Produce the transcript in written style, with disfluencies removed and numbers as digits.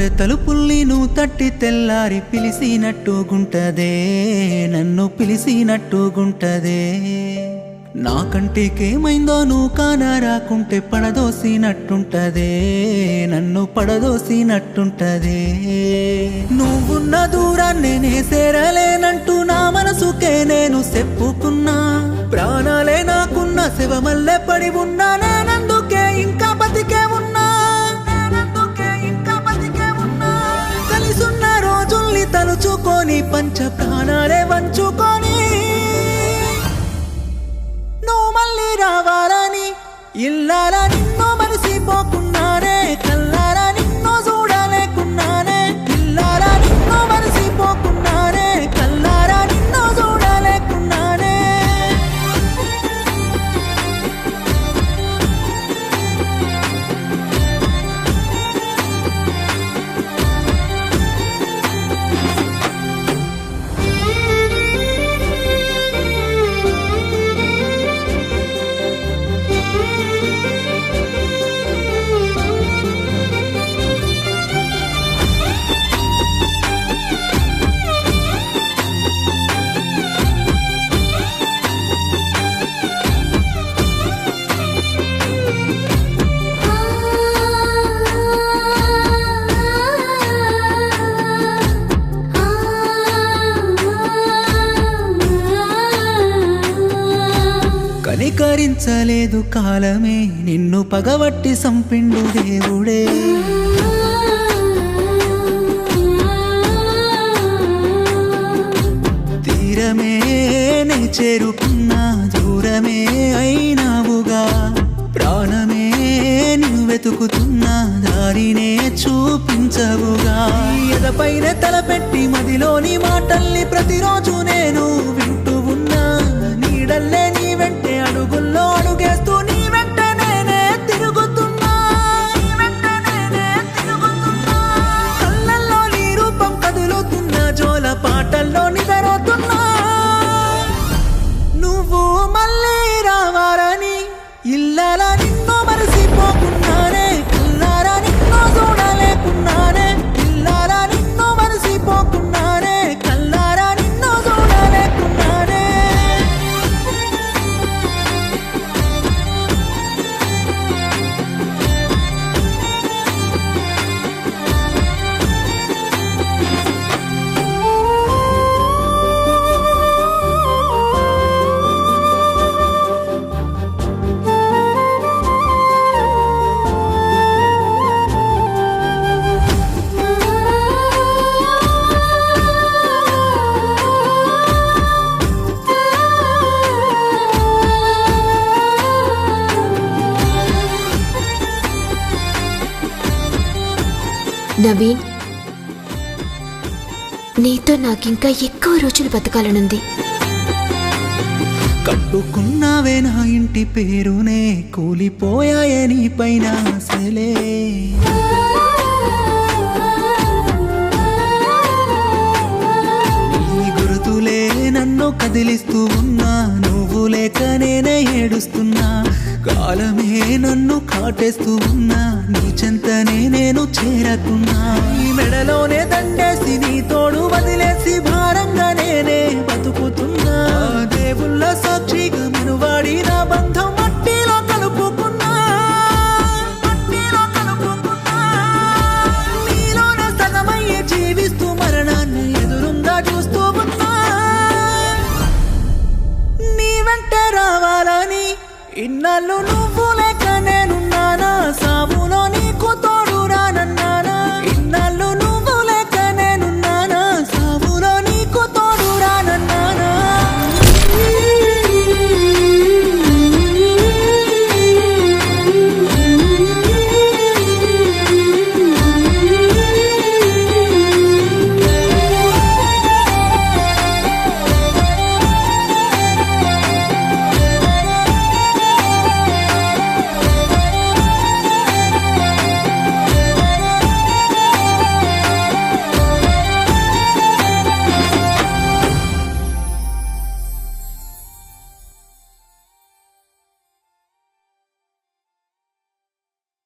గుండె తలుపుల్ని నువ్వు తట్టి తెల్లారి పిలిసినట్టుగుంటదే, నన్ను పిలిసినట్టుగుంటదే. నా కంటికేమైందో నువ్వు కానా రాకుంటే పడదోసినట్టుంటదే, నన్ను పడదోసినట్టుంటదే. నువ్వున్న దూరాన్ని నే సేరలేనంటూ నా మనసుకే నేను చెప్పుకున్నా. ప్రాణాలే నాకున్న శవమల్లె పడి ఉన్నా, నేనందుకే ఇంకా బతికే ఉన్నా. కలిసున్న రోజుల్ని తలుచుకొని పంచ ప్రాణాలే వంచుకొని నువ్వు మళ్ళీ రావాలని ఇల్లారా నిన్ను మరిసిపోకున్నానే. కల్లారా నిన్ను చూడలేకున్నానే, ఇల్లారా నిన్ను మరిసిపోకున్నానే, కల్లారా నిన్ను చూడలేకున్నానే. కనికరించలేదు కాలమే, నిన్ను పగవట్టి సంపిండు దేవుడే. తీరమే నే చేరుకున్నా, దూరమే అయినావుగా. ప్రాణమే నిన్ను వెతుకుతున్నా, దారినే చూపించవుగా. ఎదపైన తలపెట్టి మదిలోని మాటల్ని ప్రతిరోజు నేను వింటూ ఉన్నా. నీడల్లే నీ వెంటే అడుగుల్లో అడుగేస్తూ నీ వెంట నేనే తిరుగుతున్నా. కళ్ళల్లో నీ రూపం కదులుతున్నా, జోల పాటల్లో నిదరోతున్నా. నువ్వు మళ్ళీ రావాలని ఇల్లారా నిన్ను మరిసిపోకున్నానే. కల్లారా నిన్ను చూడలేకున్నానే, ఇల్లారా నిన్ను మరిసిపోకున్నానే, కల్లారా నిన్ను చూడలేకున్నానే. నవీన్, నీతో నాకింకా ఎక్కువ రోజులు బతకాలనుంది. కట్టుకున్నావే నా ఇంటి పేరునే, కూలిపోయాయే నీ పైన ఆశలే. నీ గుర్తులే నన్ను కదిలిస్తూ ఉన్నా, నువ్వు లేక నేనే ఏడుస్తున్నా. కాలమే నన్ను కాటేస్తూ ఉన్నా, నీ చెంతనే నేను చేరకున్నా. నీ మెడలోనే దండేసి నీ తోడు వదిలేసి భారంగా నేనే బతుకుతున్నా. దేవుళ్ళ